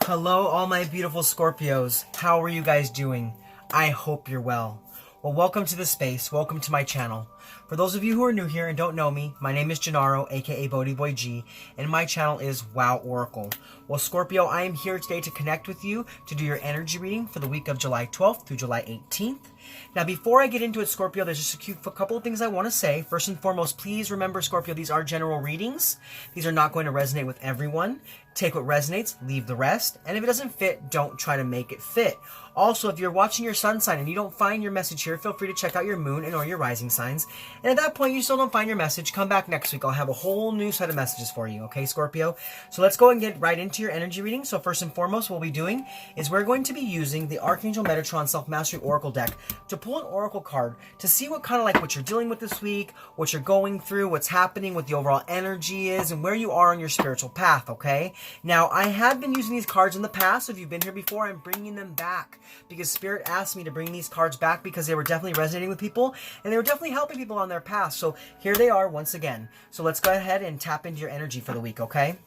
Hello, all my beautiful Scorpios. How are you guys doing? I hope you're well. Well, welcome to the space. Welcome to my channel. For those of you who are new here and don't know me, my name is Gennaro, aka BhodiBoy G, and my channel is Wow Oracle. Well, Scorpio, I am here today to connect with you to do your energy reading for the week of July 12th through July 18th. Now, before I get into it, Scorpio, there's just a couple of things I want to say. First and foremost, please remember, Scorpio, these are general readings. These are not going to resonate with everyone. Take what resonates, leave the rest. And if it doesn't fit, don't try to make it fit. Also, if you're watching your sun sign and you don't find your message here, feel free to check out your moon and or your rising signs. And at that point, you still don't find your message, come back next week. I'll have a whole new set of messages for you, okay, Scorpio? So let's go and get right into your energy reading. So first and foremost, what we'll be doing is we're going to be using the Archangel Metatron Self-Mastery Oracle deck to pull an oracle card to see what kind of like what you're dealing with this week, what you're going through, what's happening, what the overall energy is, and where you are on your spiritual path, okay? Now, I have been using these cards in the past. If you've been here before, I'm bringing them back because Spirit asked me to bring these cards back because they were definitely resonating with people and they were definitely helping people on their path. So here they are once again. So let's go ahead and tap into your energy for the week, okay?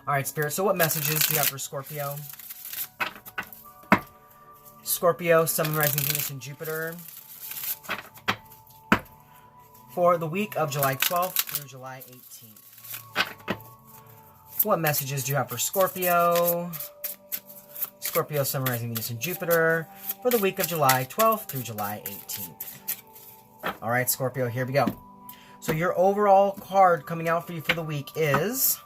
All right, Spirit, so what messages do you have for Scorpio? Scorpio, Sun, Rising, Venus, and Jupiter for the week of July 12th through July 18th. What messages do you have for Scorpio? Scorpio, Sun, Rising, Venus, and Jupiter for the week of July 12th through July 18th. All right, Scorpio, here we go. So your overall card coming out for you for the week is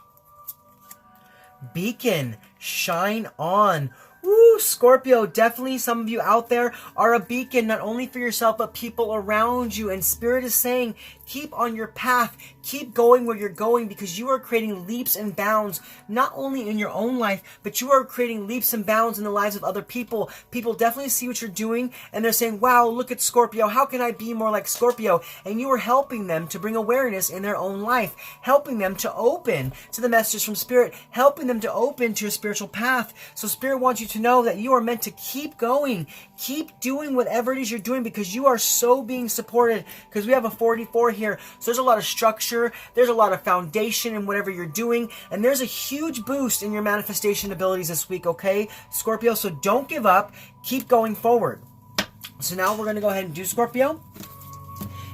Beacon, Shine On. Woo, Scorpio, definitely some of you out there are a beacon, not only for yourself, but people around you. And Spirit is saying, keep on your path, keep going where you're going, because you are creating leaps and bounds, not only in your own life, but you are creating leaps and bounds in the lives of other people. People definitely see what you're doing, and they're saying, wow, look at Scorpio, how can I be more like Scorpio? And you are helping them to bring awareness in their own life, helping them to open to the messages from Spirit, helping them to open to your spiritual path. So Spirit wants you to know that you are meant to keep going, keep doing whatever it is you're doing, because you are so being supported, because we have a 44 here. So there's a lot of structure, there's a lot of foundation in whatever you're doing, and there's a huge boost in your manifestation abilities this week, okay, Scorpio? So don't give up, keep going forward. So now we're going to go ahead and do, Scorpio,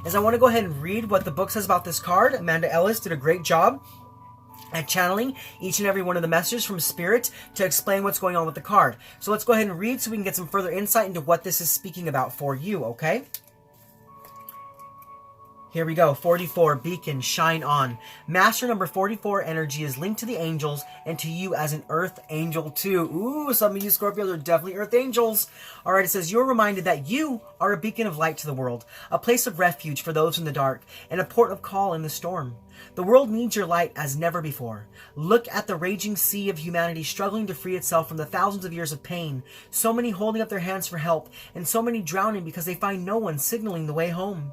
is I want to go ahead and read what the book says about this card. Amanda Ellis did a great job at channeling each and every one of the messages from Spirit to explain what's going on with the card. So let's go ahead and read so we can get some further insight into what this is speaking about for you, okay? Here we go. 44, Beacon, Shine On. Master number 44 energy is linked to the angels and to you as an earth angel too. Ooh, some of you Scorpios are definitely earth angels. All right, it says, you're reminded that you are a beacon of light to the world, a place of refuge for those in the dark, and a port of call in the storm. The world needs your light as never before. Look at the raging sea of humanity struggling to free itself from the thousands of years of pain. So many holding up their hands for help, and so many drowning because they find no one signaling the way home,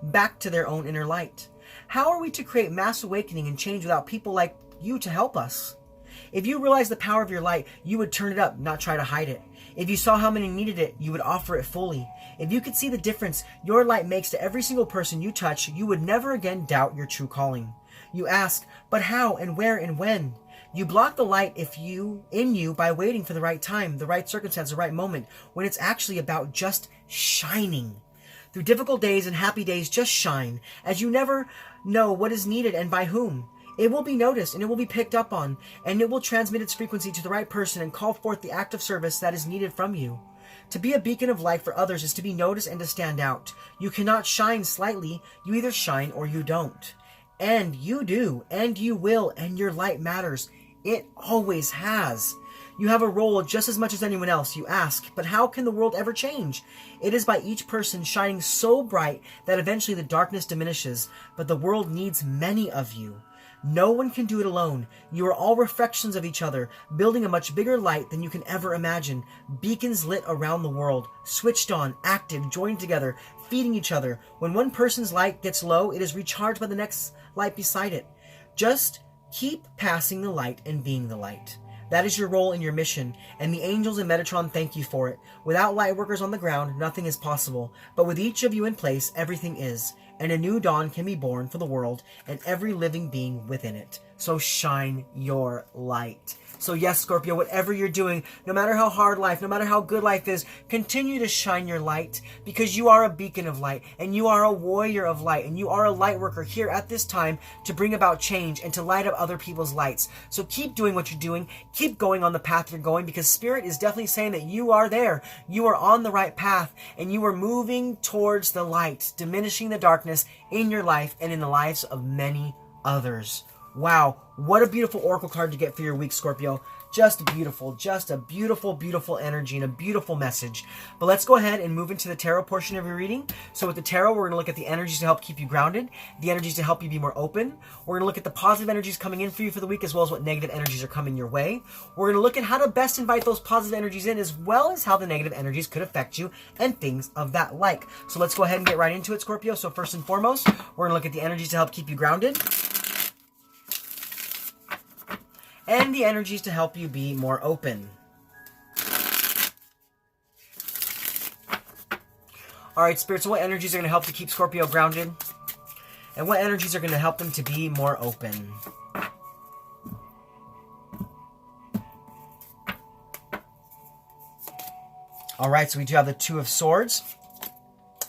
back to their own inner light. How are we to create mass awakening and change without people like you to help us? If you realized the power of your light, you would turn it up, not try to hide it. If you saw how many needed it, you would offer it fully. If you could see the difference your light makes to every single person you touch, you would never again doubt your true calling. You ask, but how and where and when? You block the light in you by waiting for the right time, the right circumstance, the right moment, when it's actually about just shining. Through difficult days and happy days, just shine, as you never know what is needed and by whom. It will be noticed and it will be picked up on, and it will transmit its frequency to the right person and call forth the act of service that is needed from you. To be a beacon of light for others is to be noticed and to stand out. You cannot shine slightly. You either shine or you don't. And you do, and you will, and your light matters. It always has. You have a role just as much as anyone else. You ask, but how can the world ever change? It is by each person shining so bright that eventually the darkness diminishes, but the world needs many of you. No one can do it alone. You are all reflections of each other, building a much bigger light than you can ever imagine. Beacons lit around the world, switched on, active, joined together, feeding each other. When one person's light gets low, it is recharged by the next light beside it. Just keep passing the light and being the light. That is your role in your mission, and the angels in Metatron thank you for it. Without light workers on the ground, nothing is possible. But with each of you in place, everything is. And a new dawn can be born for the world and every living being within it. So shine your light. So yes, Scorpio, whatever you're doing, no matter how hard life, no matter how good life is, continue to shine your light, because you are a beacon of light, and you are a warrior of light, and you are a light worker here at this time to bring about change and to light up other people's lights. So keep doing what you're doing, keep going on the path you're going, because Spirit is definitely saying that you are there, you are on the right path, and you are moving towards the light, diminishing the darkness in your life and in the lives of many others. Wow, what a beautiful oracle card to get for your week, Scorpio. Just beautiful, just a beautiful, beautiful energy and a beautiful message. But let's go ahead and move into the tarot portion of your reading. So with the tarot, we're going to look at the energies to help keep you grounded, the energies to help you be more open. We're going to look at the positive energies coming in for you for the week, as well as what negative energies are coming your way. We're going to look at how to best invite those positive energies in, as well as how the negative energies could affect you and things of that like. So let's go ahead and get right into it, Scorpio. So first and foremost, we're going to look at the energies to help keep you grounded, and the energies to help you be more open. Alright, Spirit, so what energies are going to help to keep Scorpio grounded? And what energies are going to help them to be more open? Alright, so we do have the Two of Swords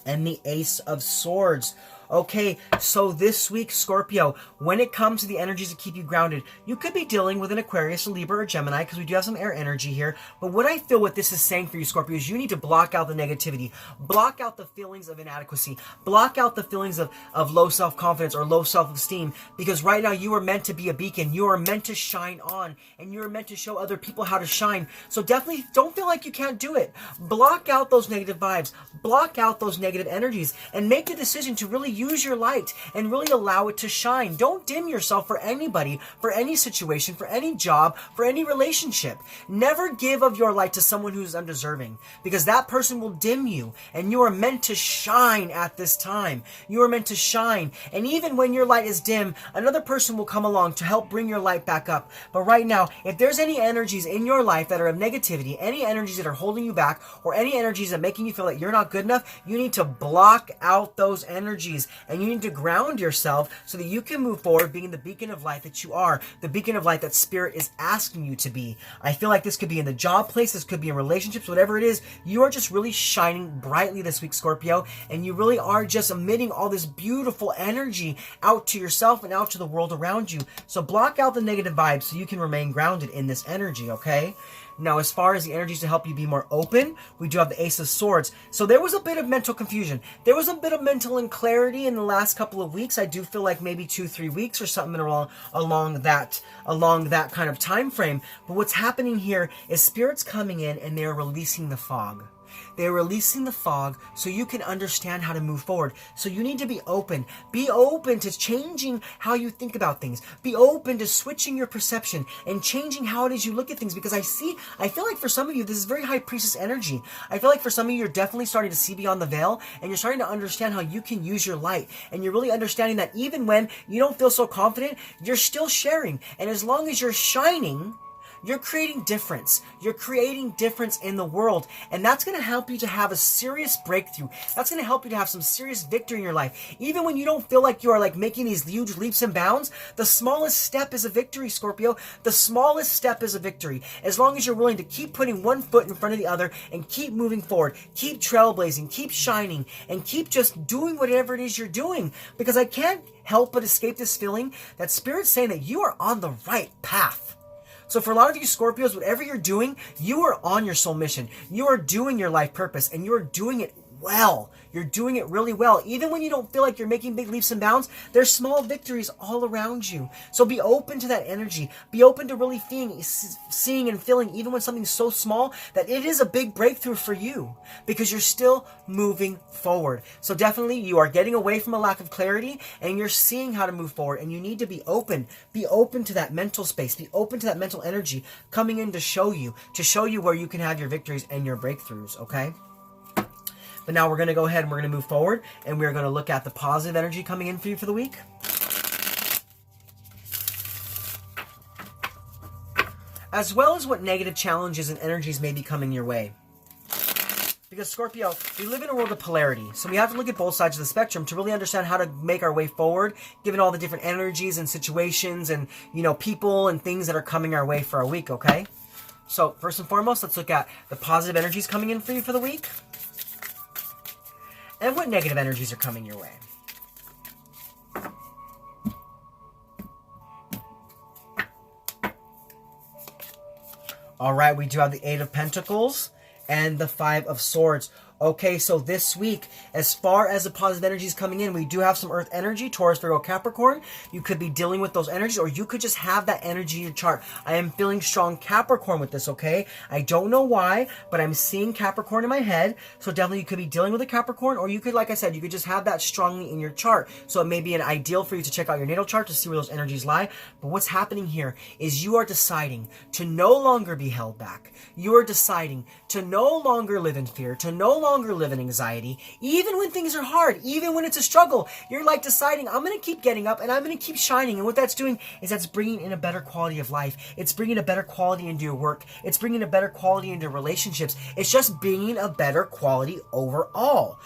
and the Ace of Swords. Okay, so this week, Scorpio, when it comes to the energies that keep you grounded, you could be dealing with an Aquarius, a Libra, or Gemini, because we do have some air energy here. But what I feel what this is saying for you, Scorpio, is you need to block out the negativity. Block out the feelings of inadequacy. Block out the feelings of low self-confidence or low self-esteem, because right now you are meant to be a beacon. You are meant to shine on, and you are meant to show other people how to shine. So definitely don't feel like you can't do it. Block out those negative vibes. Block out those negative energies, and make the decision to really use your light and really allow it to shine. Don't dim yourself for anybody, for any situation, for any job, for any relationship. Never give of your light to someone who's undeserving, because that person will dim you, and you are meant to shine at this time. You are meant to shine, and even when your light is dim, another person will come along to help bring your light back up. But right now, if there's any energies in your life that are of negativity, any energies that are holding you back, or any energies that are making you feel like you're not good enough, you need to block out those energies, and you need to ground yourself so that you can move forward being the beacon of light that you are, the beacon of light that Spirit is asking you to be. I feel like this could be in the job place, this could be in relationships, whatever it is. You are just really shining brightly this week, Scorpio, and you really are just emitting all this beautiful energy out to yourself and out to the world around you. So block out the negative vibes so you can remain grounded in this energy, okay? Now, as far as the energies to help you be more open, we do have the Ace of Swords. So there was a bit of mental confusion. There was a bit of mental unclarity in the last couple of weeks. I do feel like maybe 2-3 weeks or something along that kind of time frame. But what's happening here is Spirit's coming in and they're releasing the fog. They're releasing the fog so you can understand how to move forward. So you need to be open. Be open to changing how you think about things. Be open to switching your perception and changing how it is you look at things. Because I feel like for some of you, this is very high priestess energy. I feel like for some of you, you're definitely starting to see beyond the veil, and you're starting to understand how you can use your light. And you're really understanding that even when you don't feel so confident, you're still sharing. And as long as you're shining, you're creating difference. You're creating difference in the world. And that's going to help you to have a serious breakthrough. That's going to help you to have some serious victory in your life. Even when you don't feel like you are like making these huge leaps and bounds, the smallest step is a victory, Scorpio. The smallest step is a victory. As long as you're willing to keep putting one foot in front of the other and keep moving forward, keep trailblazing, keep shining, and keep just doing whatever it is you're doing. Because I can't help but escape this feeling that Spirit's saying that you are on the right path. So for a lot of you Scorpios, whatever you're doing, you are on your soul mission. You are doing your life purpose, and you are doing it well. You're doing it really well. Even when you don't feel like you're making big leaps and bounds, there's small victories all around you. So be open to that energy. Be open to really seeing and feeling, even when something's so small, that it is a big breakthrough for you, because you're still moving forward. So definitely you are getting away from a lack of clarity, and you're seeing how to move forward, and you need to be open. Be open to that mental space. Be open to that mental energy coming in to show you where you can have your victories and your breakthroughs, okay? But now we're going to go ahead and we're going to move forward, and we're going to look at the positive energy coming in for you for the week, as well as what negative challenges and energies may be coming your way. Because Scorpio, we live in a world of polarity. So we have to look at both sides of the spectrum to really understand how to make our way forward, given all the different energies and situations and, you know, people and things that are coming our way for our week, okay? So first and foremost, let's look at the positive energies coming in for you for the week. And what negative energies are coming your way. All right, we do have the Eight of Pentacles and the Five of Swords. Okay, so this week, as far as the positive energies coming in, we do have some Earth energy, Taurus, Virgo, Capricorn. You could be dealing with those energies, or you could just have that energy in your chart. I am feeling strong Capricorn with this, okay? I don't know why, but I'm seeing Capricorn in my head. So definitely you could be dealing with a Capricorn, or you could, like I said, you could just have that strongly in your chart. So it may be an ideal for you to check out your natal chart to see where those energies lie. But what's happening here is you are deciding to no longer be held back. You are deciding to no longer live in fear, to no longer live in anxiety, even when things are hard, even when it's a struggle. You're like deciding, I'm going to keep getting up and I'm going to keep shining. And what that's doing is that's bringing in a better quality of life. It's bringing a better quality into your work. It's bringing a better quality into relationships. It's just bringing a better quality overall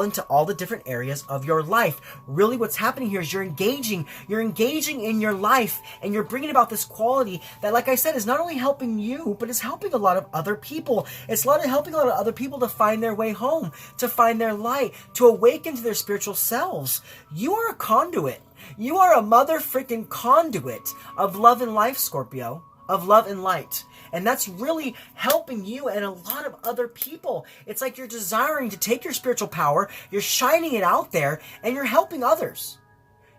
into all the different areas of your life. Really what's happening here is you're engaging in your life, and you're bringing about this quality that, like I said, is not only helping you, but it's helping a lot of other people. It's helping a lot of other people to find their way home, to find their light, to awaken to their spiritual selves. You are a conduit. You are a mother freaking conduit of love and life, Scorpio, of love and light. And that's really helping you and a lot of other people. It's like you're desiring to take your spiritual power, you're shining it out there, and you're helping others.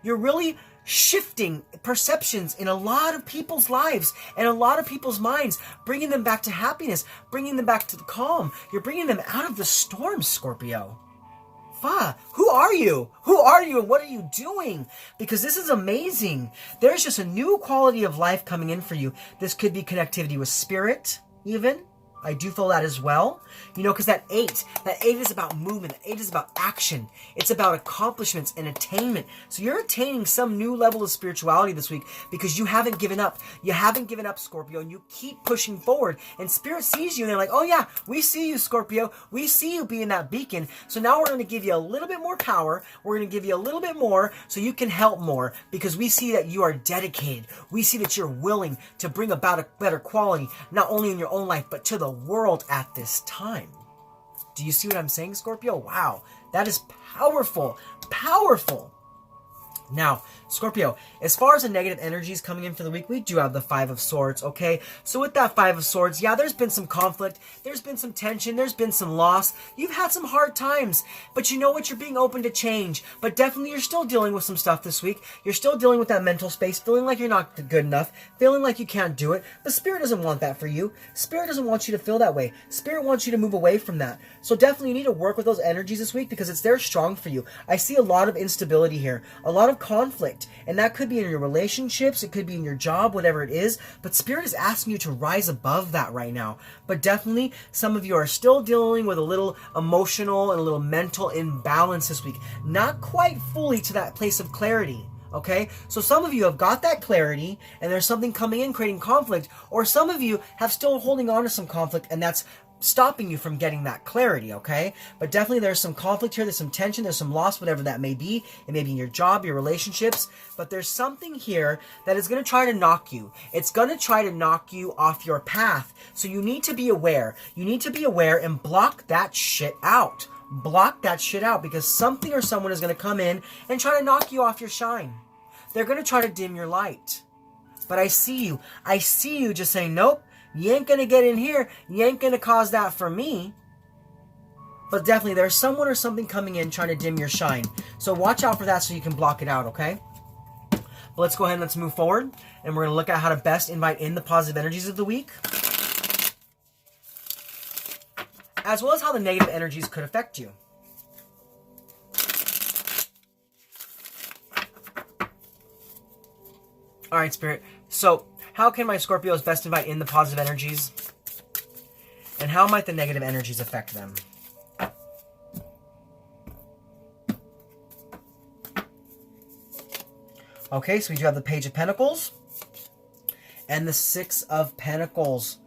You're really shifting perceptions in a lot of people's lives and a lot of people's minds, bringing them back to happiness, bringing them back to the calm. You're bringing them out of the storm, Scorpio. Who are you? Who are you and what are you doing? Because this is amazing. There's just a new quality of life coming in for you. This could be connectivity with spirit, even. I do feel that as well. You know, because that eight is about movement. That eight is about action. It's about accomplishments and attainment. So you're attaining some new level of spirituality this week because you haven't given up. You haven't given up, Scorpio, and you keep pushing forward. And Spirit sees you and they're like, oh yeah, we see you, Scorpio. We see you being that beacon. So now we're going to give you a little bit more power. We're going to give you a little bit more so you can help more, because we see that you are dedicated. We see that you're willing to bring about a better quality, not only in your own life, but to the world at this time. Do you see what I'm saying, Scorpio? Wow, that is powerful. Powerful. Now, Scorpio, as far as the negative energies coming in for the week, we do have the Five of Swords, okay? So with that Five of Swords, yeah, there's been some conflict, there's been some tension, there's been some loss, you've had some hard times, but you know what? You're being open to change, but definitely you're still dealing with some stuff this week. You're still dealing with that mental space, feeling like you're not good enough, feeling like you can't do it, but Spirit doesn't want that for you. Spirit doesn't want you to feel that way. Spirit wants you to move away from that. So definitely you need to work with those energies this week because it's there strong for you. I see a lot of instability here, a lot of conflict, and that could be in your relationships, it could be in your job, whatever it is, but Spirit is asking you to rise above that right now. But definitely some of you are still dealing with a little emotional and a little mental imbalance this week, not quite fully to that place of clarity. Okay, so some of you have got that clarity and there's something coming in creating conflict, or some of you have still holding on to some conflict and that's stopping you from getting that clarity, okay? But definitely there's some conflict here, there's some tension, there's some loss, whatever that may be. It may be in your job, your relationships, but there's something here that is going to try to knock you. It's going to try to knock you off your path. So you need to be aware. You need to be aware and block that shit out. Block that shit out, because something or someone is going to come in and try to knock you off your shine. They're going to try to dim your light. But I see you. I see you just saying, nope. You ain't going to get in here. You ain't going to cause that for me. But definitely there's someone or something coming in trying to dim your shine. So watch out for that so you can block it out, okay? But let's go ahead and let's move forward. And we're going to look at how to best invite in the positive energies of the week, as well as how the negative energies could affect you. All right, Spirit. So how can my Scorpios best invite in the positive energies? And how might the negative energies affect them? Okay, so we do have the Page of Pentacles and the Six of Pentacles.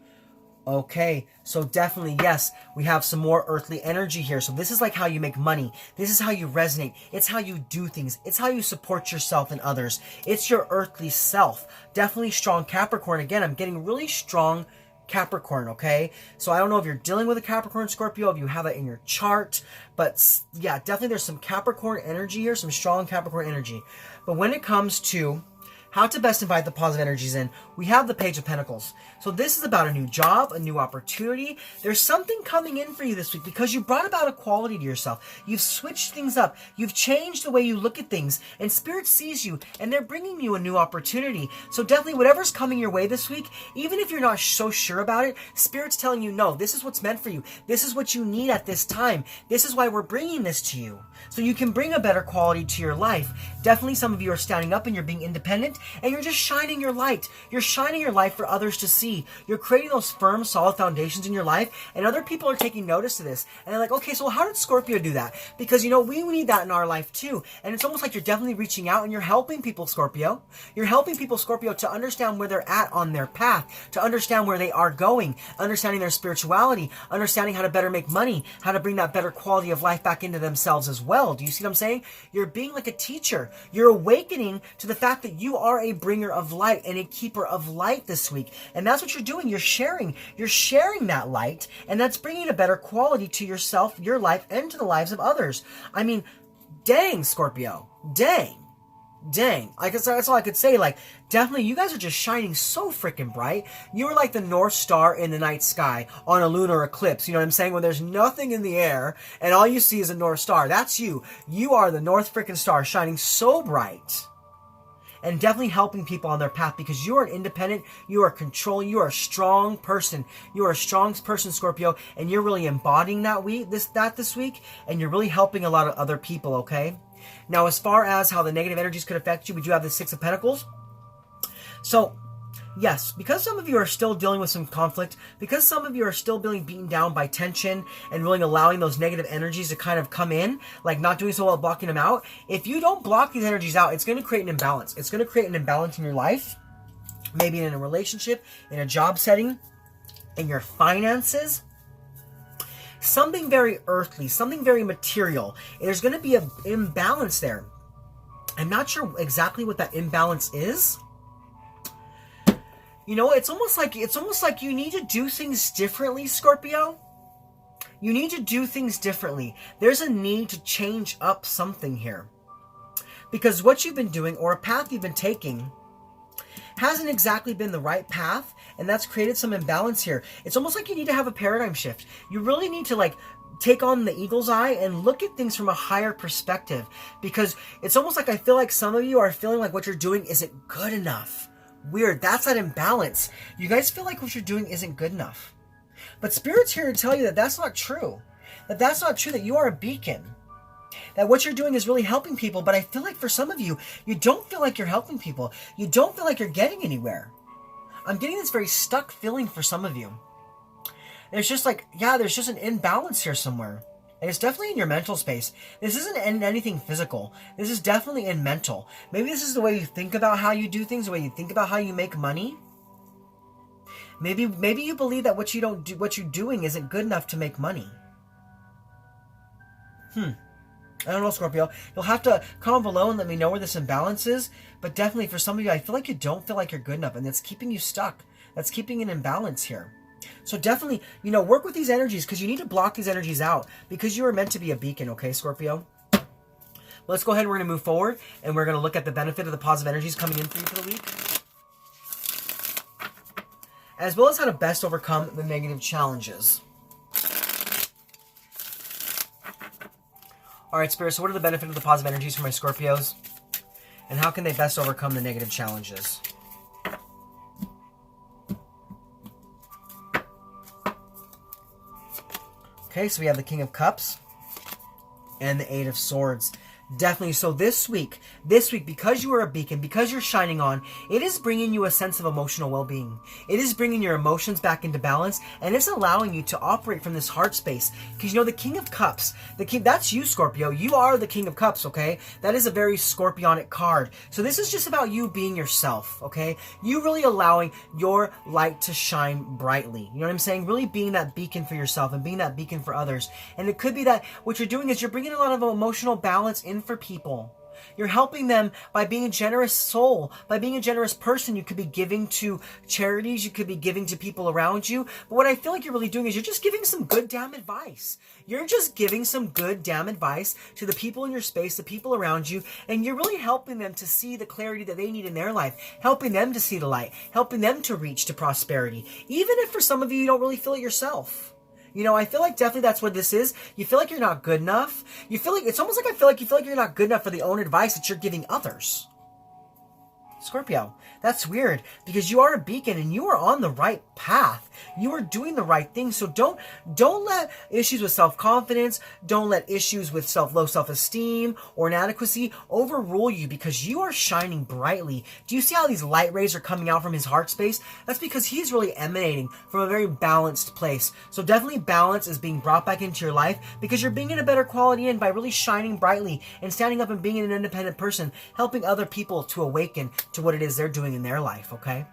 Okay, so definitely, yes, we have some more earthly energy here. So this is like how you make money. This is how you resonate. It's how you do things. It's how you support yourself and others. It's your earthly self. Definitely strong Capricorn. Again, I'm getting really strong Capricorn, okay? So I don't know if you're dealing with a Capricorn, Scorpio, if you have it in your chart, but yeah, definitely there's some Capricorn energy here, some strong Capricorn energy. But when it comes to how to best invite the positive energies in, we have the Page of Pentacles. So this is about a new job, a new opportunity. There's something coming in for you this week because you brought about a quality to yourself. You've switched things up. You've changed the way you look at things. And Spirit sees you and they're bringing you a new opportunity. So definitely whatever's coming your way this week, even if you're not so sure about it, Spirit's telling you, no, this is what's meant for you. This is what you need at this time. This is why we're bringing this to you. So you can bring a better quality to your life. Definitely some of you are standing up and you're being independent. And you're just shining your light. You're shining your light for others to see. You're creating those firm, solid foundations in your life, and other people are taking notice of this. And they're like, okay, so how did Scorpio do that? Because, you know, we need that in our life too. And it's almost like you're definitely reaching out and you're helping people, Scorpio. You're helping people, Scorpio, to understand where they're at on their path, to understand where they are going, understanding their spirituality, understanding how to better make money, how to bring that better quality of life back into themselves as well. Do you see what I'm saying? You're being like a teacher. You're awakening to the fact that you are a bringer of light and a keeper of light this week. And that's what you're doing. You're sharing that light, and that's bringing a better quality to yourself, your life, and to the lives of others. I mean, dang, Scorpio. Dang. I guess that's all I could say. Like, definitely, you guys are just shining so freaking bright. You are like the North Star in the night sky on a lunar eclipse. You know what I'm saying? When there's nothing in the air and all you see is a North Star. That's you. You are the North freaking Star, shining so bright. And definitely helping people on their path because you are an independent, you are controlling, you are a strong person. You are a strong person, Scorpio, and you're really embodying that this week, and you're really helping a lot of other people, okay? Now, as far as how the negative energies could affect you, we do have the Six of Pentacles. So, yes, because some of you are still dealing with some conflict, because some of you are still being beaten down by tension and really allowing those negative energies to kind of come in, like not doing so well at blocking them out, if you don't block these energies out, it's going to create an imbalance. It's going to create an imbalance in your life, maybe in a relationship, in a job setting, in your finances. Something very earthly, something very material. There's going to be an imbalance there. I'm not sure exactly what that imbalance is. You know, it's almost like you need to do things differently, Scorpio. You need to do things differently. There's a need to change up something here. Because what you've been doing, or a path you've been taking, hasn't exactly been the right path, and that's created some imbalance here. It's almost like you need to have a paradigm shift. You really need to, like, take on the eagle's eye and look at things from a higher perspective. Because it's almost like I feel like some of you are feeling like what you're doing isn't good enough. Weird. That's that imbalance. You guys feel like what you're doing isn't good enough. But Spirit's here to tell you that that's not true. That's not true, that you are a beacon. That what you're doing is really helping people, but I feel like for some of you, you don't feel like you're helping people. You don't feel like you're getting anywhere. I'm getting this very stuck feeling for some of you. There's just like, yeah, there's just an imbalance here somewhere. And it's definitely in your mental space. This isn't in anything physical. This is definitely in mental. Maybe this is the way you think about how you do things, the way you think about how you make money. Maybe you believe that what you're doing isn't good enough to make money. I don't know, Scorpio. You'll have to comment below and let me know where this imbalance is. But definitely for some of you, I feel like you don't feel like you're good enough, and that's keeping you stuck. That's keeping an imbalance here. So definitely, you know, work with these energies, because you need to block these energies out, because you are meant to be a beacon, okay, Scorpio? Let's go ahead and we're going to move forward, and we're going to look at the benefit of the positive energies coming in for you for the week, as well as how to best overcome the negative challenges. All right, Spirit, so what are the benefits of the positive energies for my Scorpios? And how can they best overcome the negative challenges? Okay, so we have the King of Cups and the Eight of Swords. Definitely. So this week, because you are a beacon, because you're shining on, it is bringing you a sense of emotional well-being. It is bringing your emotions back into balance, and it's allowing you to operate from this heart space. Because you know, the King of Cups, that's you, Scorpio. You are the King of Cups, okay? That is a very Scorpionic card. So this is just about you being yourself, okay? You really allowing your light to shine brightly. You know what I'm saying? Really being that beacon for yourself and being that beacon for others. And it could be that what you're doing is you're bringing a lot of emotional balance in for people. You're helping them by being a generous soul, by being a generous person. You could be giving to charities, you could be giving to people around you. But what I feel like you're really doing is you're just giving some good damn advice. You're just giving some good damn advice to the people in your space, the people around you, and you're really helping them to see the clarity that they need in their life, helping them to see the light, helping them to reach to prosperity. Even if for some of you don't really feel it yourself. You know, I feel like definitely that's what this is. You feel like you're not good enough. You feel like, it's almost like you feel like you're not good enough for the own advice that you're giving others. Scorpio, that's weird because you are a beacon and you are on the right path. You are doing the right thing. So don't let issues with self-confidence, don't let issues with low self-esteem or inadequacy overrule you because you are shining brightly. Do you see how these light rays are coming out from his heart space? That's because he's really emanating from a very balanced place. So definitely balance is being brought back into your life because you're bringing a better quality in by really shining brightly and standing up and being an independent person, helping other people to awaken to what it is they're doing in their life, okay?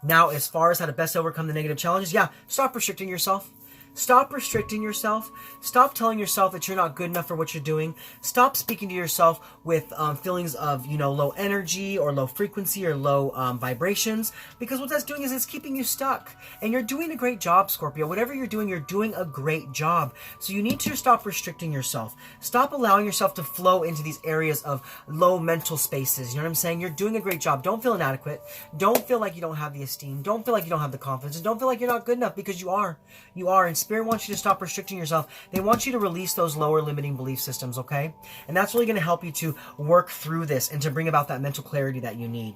Now, as far as how to best overcome the negative challenges, yeah, stop restricting yourself. Stop restricting yourself. Stop telling yourself that you're not good enough for what you're doing. Stop speaking to yourself with feelings of, you know, low energy or low frequency or low vibrations, because what that's doing is it's keeping you stuck. And you're doing a great job, Scorpio. Whatever you're doing a great job. So you need to stop restricting yourself. Stop allowing yourself to flow into these areas of low mental spaces. You know what I'm saying? You're doing a great job. Don't feel inadequate. Don't feel like you don't have the esteem. Don't feel like you don't have the confidence. And don't feel like you're not good enough, because you are. You are. And Spirit wants you to stop restricting yourself. They want you to release those lower limiting belief systems, okay? And that's really going to help you to work through this and to bring about that mental clarity that you need.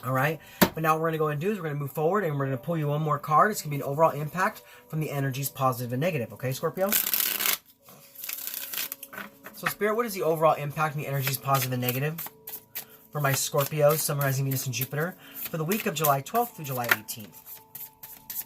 All right? But now what we're going to go and do is we're going to move forward and we're going to pull you one more card. It's going to be an overall impact from the energies positive and negative, okay, Scorpio? So, Spirit, what is the overall impact from the energies positive and negative for my Scorpio, Sun, Rising, Venus, and Jupiter for the week of July 12th through July 18th?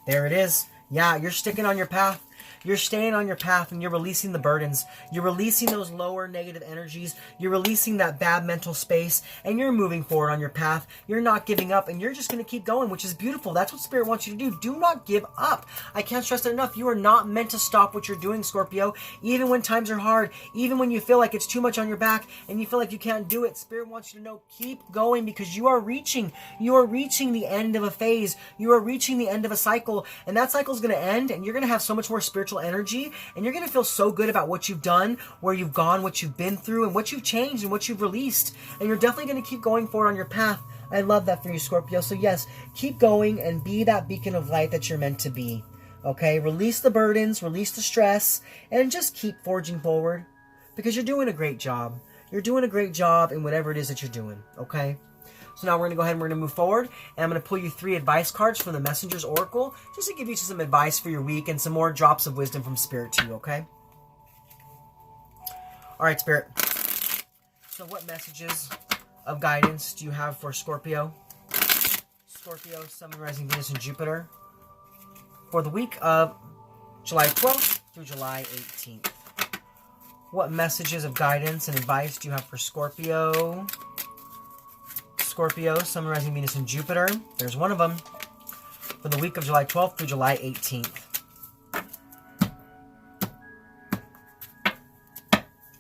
There it is. Yeah, you're sticking on your path. You're staying on your path and you're releasing the burdens. You're releasing those lower negative energies. You're releasing that bad mental space and you're moving forward on your path. You're not giving up and you're just going to keep going, which is beautiful. That's what Spirit wants you to do. Do not give up. I can't stress that enough. You are not meant to stop what you're doing, Scorpio. Even when times are hard, even when you feel like it's too much on your back and you feel like you can't do it, Spirit wants you to know, keep going, because you are reaching the end of a phase. You are reaching the end of a cycle, and that cycle is going to end and you're going to have so much more spiritual energy, and you're going to feel so good about what you've done, where you've gone, what you've been through, and what you've changed and what you've released, and you're definitely going to keep going forward on your path. I love that for you, Scorpio. So yes, keep going and be that beacon of light that you're meant to be, okay? Release the burdens, release the stress, and just keep forging forward, because you're doing a great job. You're doing a great job in whatever it is that you're doing, okay? So now we're going to go ahead and we're going to move forward, and I'm going to pull you 3 advice cards from the Messenger's Oracle, just to give you some advice for your week and some more drops of wisdom from Spirit too, okay? All right, Spirit. So what messages of guidance do you have for Scorpio? Scorpio, Sun, Rising, Venus, and Jupiter for the week of July 12th through July 18th. What messages of guidance and advice do you have for Scorpio? Scorpio, Sun, Rising, Venus, and Jupiter. There's one of them. For the week of July 12th through July 18th.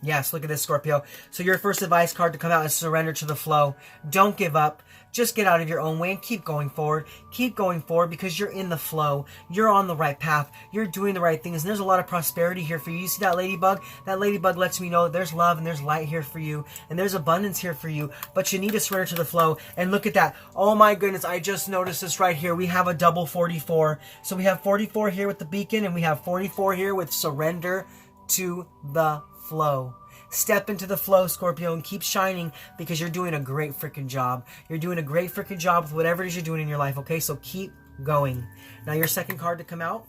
Yes, look at this, Scorpio. So your first advice card to come out is surrender to the flow. Don't give up. Just get out of your own way and keep going forward. Keep going forward, because you're in the flow. You're on the right path. You're doing the right things. And there's a lot of prosperity here for you. You see that ladybug? That ladybug lets me know that there's love and there's light here for you. And there's abundance here for you. But you need to surrender to the flow. And look at that. Oh my goodness, I just noticed this right here. We have a double 44. So we have 44 here with the beacon, and we have 44 here with surrender to the flow. Step into the flow, Scorpio, and keep shining, because you're doing a great freaking job. You're doing a great freaking job with whatever it is you're doing in your life, okay? So keep going. Now your second card to come out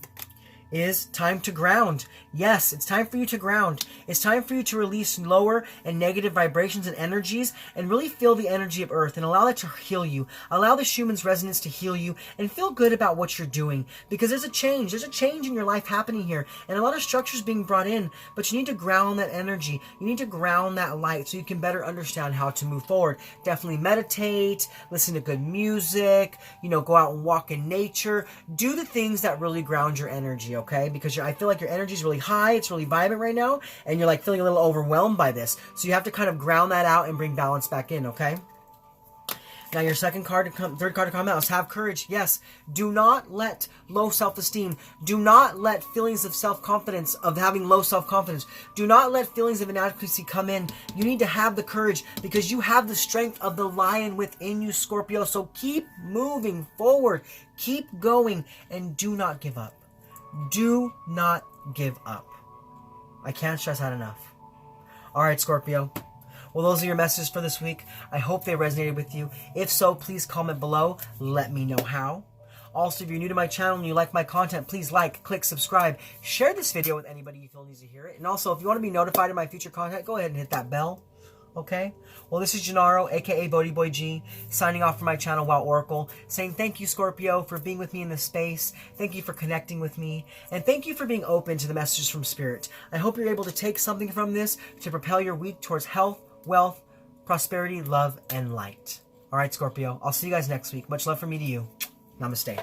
is time to ground. Yes, it's time for you to ground. It's time for you to release lower and negative vibrations and energies and really feel the energy of Earth and allow that to heal you. Allow the Schumann's resonance to heal you and feel good about what you're doing, because there's a change. There's a change in your life happening here and a lot of structures being brought in, but you need to ground that energy. You need to ground that light so you can better understand how to move forward. Definitely meditate, listen to good music, go out and walk in nature. Do the things that really ground your energy, okay? Because I feel like your energy is really high, it's really vibrant right now, and you're like feeling a little overwhelmed by this. So you have to kind of ground that out and bring balance back in, okay? Now your third card to come out is have courage. Yes, do not let low self-esteem, do not let feelings of self-confidence, of having low self-confidence, do not let feelings of inadequacy come in. You need to have the courage because you have the strength of the lion within you, Scorpio. So keep moving forward, keep going, and do not give up. Do not give up. I can't stress that enough. All right, Scorpio. Well, those are your messages for this week. I hope they resonated with you. If so, please comment below. Let me know how. Also, if you're new to my channel and you like my content, please like, click, subscribe. Share this video with anybody you feel needs to hear it. And also, if you want to be notified of my future content, go ahead and hit that bell. Okay? Well, this is Gennaro, aka BhodiBoy G, signing off from my channel, Wow Oracle, saying thank you, Scorpio, for being with me in this space. Thank you for connecting with me. And thank you for being open to the messages from Spirit. I hope you're able to take something from this to propel your week towards health, wealth, prosperity, love, and light. All right, Scorpio. I'll see you guys next week. Much love from me to you. Namaste.